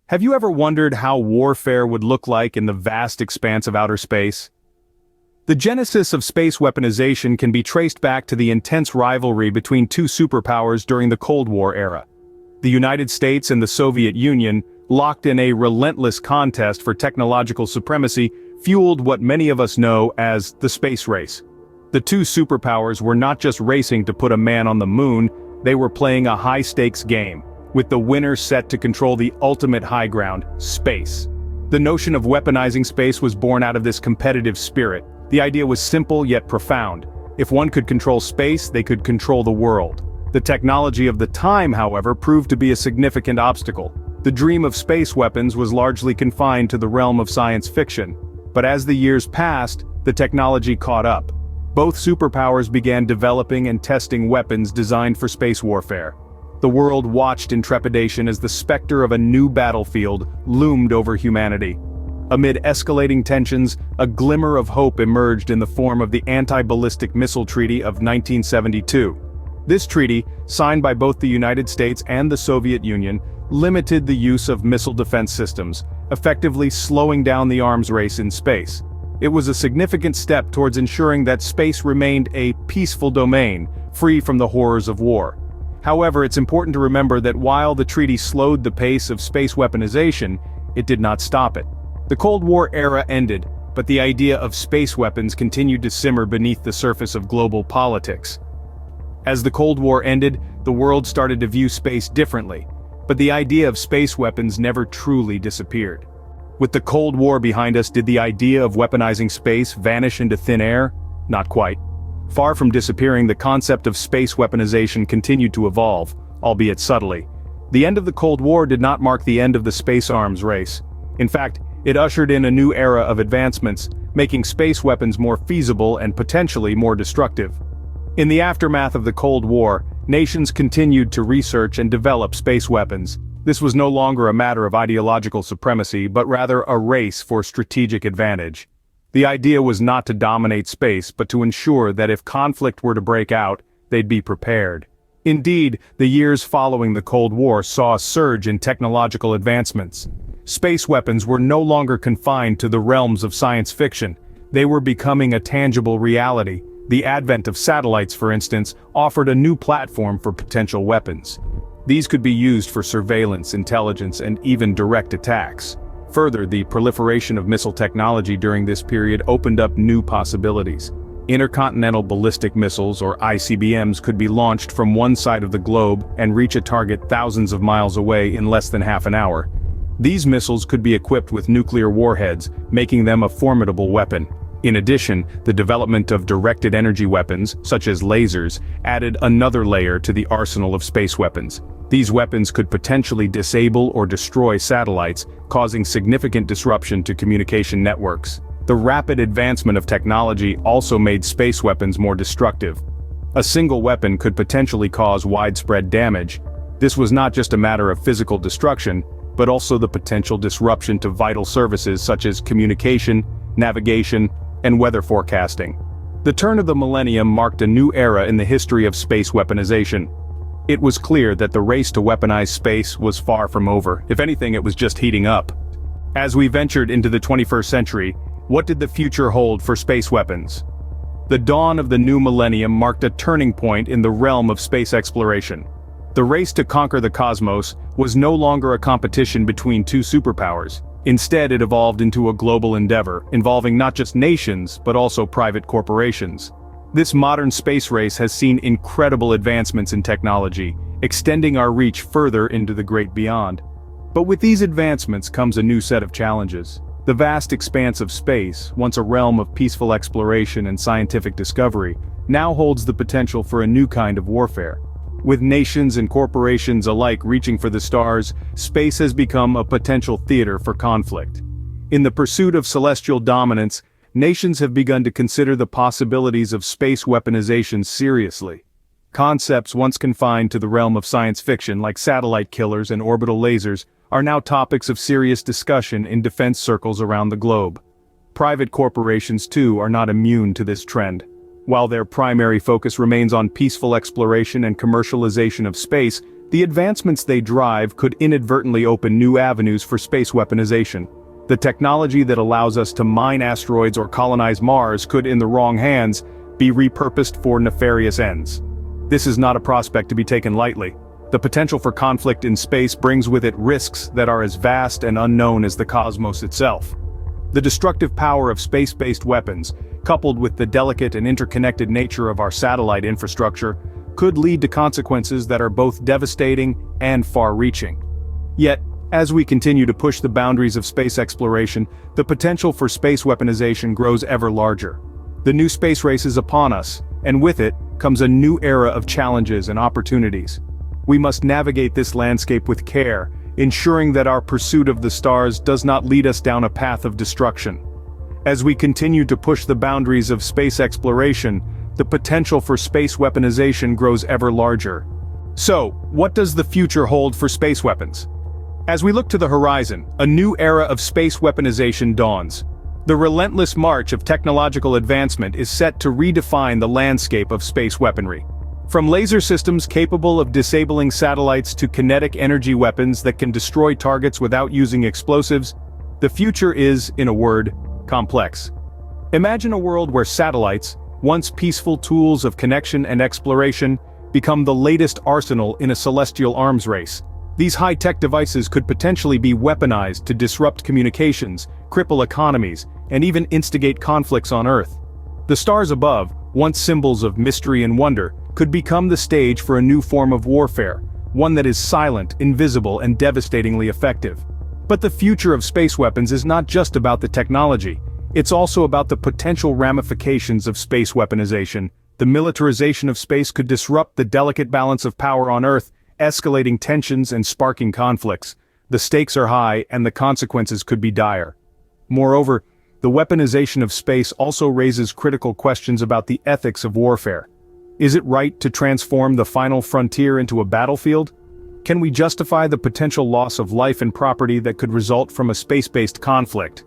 Have you ever wondered how warfare would look like in the vast expanse of outer space? The genesis of space weaponization can be traced back to the intense rivalry between two superpowers during the Cold War era. The United States and the Soviet Union, locked in a relentless contest for technological supremacy, fueled what many of us know as the space race. The two superpowers were not just racing to put a man on the moon, they were playing a high-stakes game, with the winner set to control the ultimate high ground, space. The notion of weaponizing space was born out of this competitive spirit. The idea was simple yet profound. If one could control space, they could control the world. The technology of the time, however, proved to be a significant obstacle. The dream of space weapons was largely confined to the realm of science fiction. But as the years passed, the technology caught up. Both superpowers began developing and testing weapons designed for space warfare. The world watched in trepidation as the specter of a new battlefield loomed over humanity. Amid escalating tensions, a glimmer of hope emerged in the form of the Anti-Ballistic Missile Treaty of 1972. This treaty, signed by both the United States and the Soviet Union, limited the use of missile defense systems, effectively slowing down the arms race in space. It was a significant step towards ensuring that space remained a peaceful domain, free from the horrors of war. However, it's important to remember that while the treaty slowed the pace of space weaponization, it did not stop it. The Cold War era ended, but the idea of space weapons continued to simmer beneath the surface of global politics. As the Cold War ended, the world started to view space differently, but the idea of space weapons never truly disappeared. With the Cold War behind us, did the idea of weaponizing space vanish into thin air? Not quite. Far from disappearing, the concept of space weaponization continued to evolve, albeit subtly. The end of the Cold War did not mark the end of the space arms race. In fact, it ushered in a new era of advancements, making space weapons more feasible and potentially more destructive. In the aftermath of the Cold War, nations continued to research and develop space weapons. This was no longer a matter of ideological supremacy, but rather a race for strategic advantage. The idea was not to dominate space, but to ensure that if conflict were to break out, they'd be prepared. Indeed, the years following the Cold War saw a surge in technological advancements. Space weapons were no longer confined to the realms of science fiction. They were becoming a tangible reality. The advent of satellites, for instance, offered a new platform for potential weapons. These could be used for surveillance, intelligence, and even direct attacks. Further, the proliferation of missile technology during this period opened up new possibilities. Intercontinental ballistic missiles, or ICBMs, could be launched from one side of the globe and reach a target thousands of miles away in less than half an hour. These missiles could be equipped with nuclear warheads, making them a formidable weapon. In addition, the development of directed energy weapons, such as lasers, added another layer to the arsenal of space weapons. These weapons could potentially disable or destroy satellites, causing significant disruption to communication networks. The rapid advancement of technology also made space weapons more destructive. A single weapon could potentially cause widespread damage. This was not just a matter of physical destruction, but also the potential disruption to vital services such as communication, navigation, and weather forecasting. The turn of the millennium marked a new era in the history of space weaponization. It was clear that the race to weaponize space was far from over. If anything, it was just heating up. As we ventured into the 21st century, what did the future hold for space weapons? The dawn of the new millennium marked a turning point in the realm of space exploration. The race to conquer the cosmos was no longer a competition between two superpowers. Instead, it evolved into a global endeavor, involving not just nations, but also private corporations. This modern space race has seen incredible advancements in technology, extending our reach further into the great beyond. But with these advancements comes a new set of challenges. The vast expanse of space, once a realm of peaceful exploration and scientific discovery, now holds the potential for a new kind of warfare. With nations and corporations alike reaching for the stars, space has become a potential theater for conflict. In the pursuit of celestial dominance, nations have begun to consider the possibilities of space weaponization seriously. Concepts once confined to the realm of science fiction, like satellite killers and orbital lasers, are now topics of serious discussion in defense circles around the globe. Private corporations, too, are not immune to this trend. While their primary focus remains on peaceful exploration and commercialization of space, The advancements they drive could inadvertently open new avenues for space weaponization. The technology that allows us to mine asteroids or colonize Mars could, in the wrong hands, be repurposed for nefarious ends. This is not a prospect to be taken lightly. The potential for conflict in space brings with it risks that are as vast and unknown as the cosmos itself. The destructive power of space-based weapons, coupled with the delicate and interconnected nature of our satellite infrastructure, could lead to consequences that are both devastating and far-reaching. Yet, as we continue to push the boundaries of space exploration, the potential for space weaponization grows ever larger. The new space race is upon us, and with it comes a new era of challenges and opportunities. We must navigate this landscape with care, ensuring that our pursuit of the stars does not lead us down a path of destruction. As we continue to push the boundaries of space exploration, the potential for space weaponization grows ever larger. So, what does the future hold for space weapons? As we look to the horizon, a new era of space weaponization dawns. The relentless march of technological advancement is set to redefine the landscape of space weaponry. From laser systems capable of disabling satellites to kinetic energy weapons that can destroy targets without using explosives, the future is, in a word, complex. Imagine a world where satellites, once peaceful tools of connection and exploration, become the latest arsenal in a celestial arms race. These high-tech devices could potentially be weaponized to disrupt communications, cripple economies, and even instigate conflicts on Earth. The stars above, once symbols of mystery and wonder, could become the stage for a new form of warfare, one that is silent, invisible, and devastatingly effective. But the future of space weapons is not just about the technology, it's also about the potential ramifications of space weaponization. The militarization of space could disrupt the delicate balance of power on Earth, escalating tensions and sparking conflicts. The stakes are high, and the consequences could be dire. Moreover, the weaponization of space also raises critical questions about the ethics of warfare. Is it right to transform the final frontier into a battlefield? Can we justify the potential loss of life and property that could result from a space-based conflict?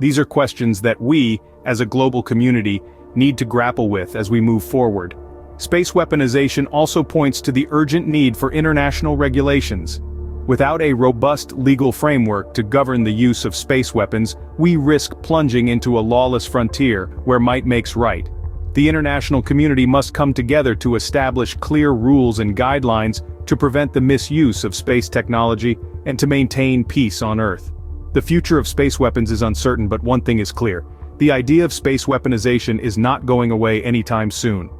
These are questions that we, as a global community, need to grapple with as we move forward. Space weaponization also points to the urgent need for international regulations. Without a robust legal framework to govern the use of space weapons, we risk plunging into a lawless frontier where might makes right. The international community must come together to establish clear rules and guidelines to prevent the misuse of space technology and to maintain peace on Earth. The future of space weapons is uncertain, but one thing is clear: the idea of space weaponization is not going away anytime soon.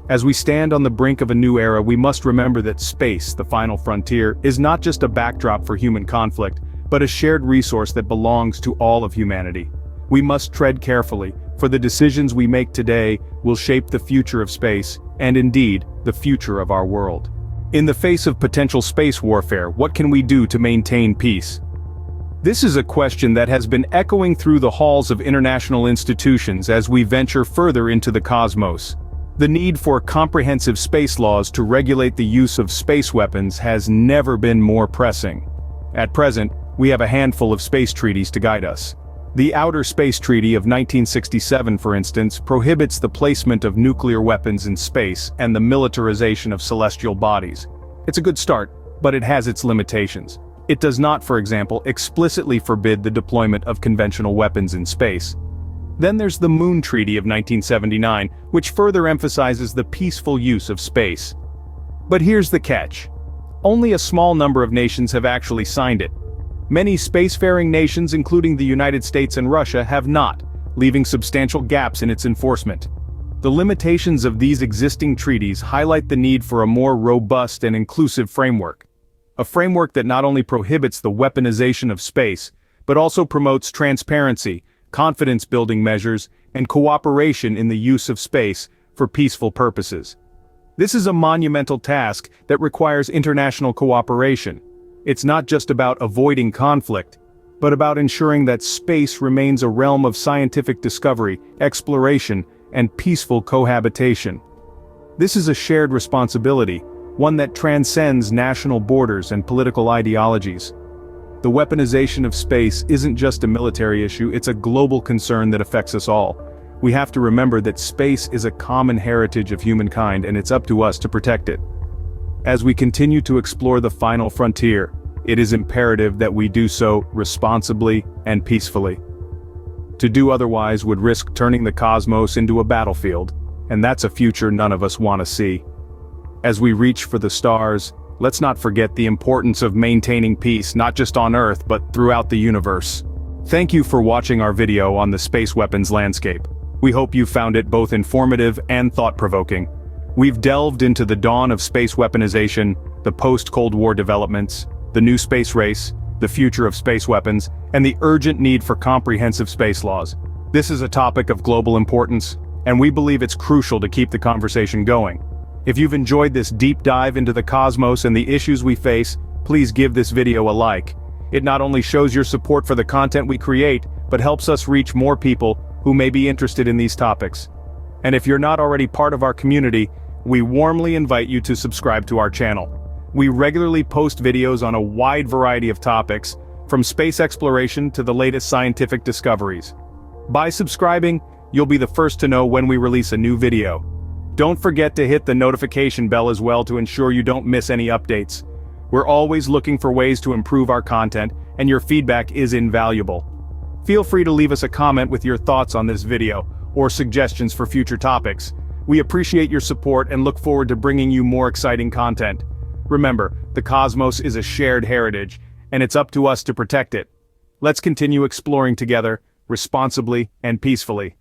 As we stand on the brink of a new era, we must remember that space, the final frontier, is not just a backdrop for human conflict, but a shared resource that belongs to all of humanity. We must tread carefully, for the decisions we make today will shape the future of space, and indeed, the future of our world. In the face of potential space warfare, what can we do to maintain peace? This is a question that has been echoing through the halls of international institutions as we venture further into the cosmos. The need for comprehensive space laws to regulate the use of space weapons has never been more pressing. At present, we have a handful of space treaties to guide us. The Outer Space Treaty of 1967, for instance, prohibits the placement of nuclear weapons in space and the militarization of celestial bodies. It's a good start, but it has its limitations. It does not, for example, explicitly forbid the deployment of conventional weapons in space. Then there's the Moon Treaty of 1979, which further emphasizes the peaceful use of space. But here's the catch. Only a small number of nations have actually signed it. Many spacefaring nations, including the United States and Russia, have not, leaving substantial gaps in its enforcement. The limitations of these existing treaties highlight the need for a more robust and inclusive framework. A framework that not only prohibits the weaponization of space, but also promotes transparency, confidence-building measures, and cooperation in the use of space for peaceful purposes. This is a monumental task that requires international cooperation. It's not just about avoiding conflict, but about ensuring that space remains a realm of scientific discovery, exploration, and peaceful cohabitation. This is a shared responsibility, one that transcends national borders and political ideologies. The weaponization of space isn't just a military issue, it's a global concern that affects us all. We have to remember that space is a common heritage of humankind, and it's up to us to protect it. As we continue to explore the final frontier, it is imperative that we do so responsibly and peacefully. To do otherwise would risk turning the cosmos into a battlefield, and that's a future none of us want to see. As we reach for the stars, let's not forget the importance of maintaining peace not just on Earth but throughout the universe. Thank you for watching our video on the space weapons landscape. We hope you found it both informative and thought-provoking. We've delved into the dawn of space weaponization, the post-Cold War developments, the new space race, the future of space weapons, and the urgent need for comprehensive space laws. This is a topic of global importance, and we believe it's crucial to keep the conversation going. If you've enjoyed this deep dive into the cosmos and the issues we face, please give this video a like. It not only shows your support for the content we create, but helps us reach more people who may be interested in these topics. And if you're not already part of our community, we warmly invite you to subscribe to our channel. We regularly post videos on a wide variety of topics, from space exploration to the latest scientific discoveries. By subscribing, you'll be the first to know when we release a new video. Don't forget to hit the notification bell as well to ensure you don't miss any updates. We're always looking for ways to improve our content, and your feedback is invaluable. Feel free to leave us a comment with your thoughts on this video, or suggestions for future topics. We appreciate your support and look forward to bringing you more exciting content. Remember, the cosmos is a shared heritage, and it's up to us to protect it. Let's continue exploring together, responsibly and peacefully.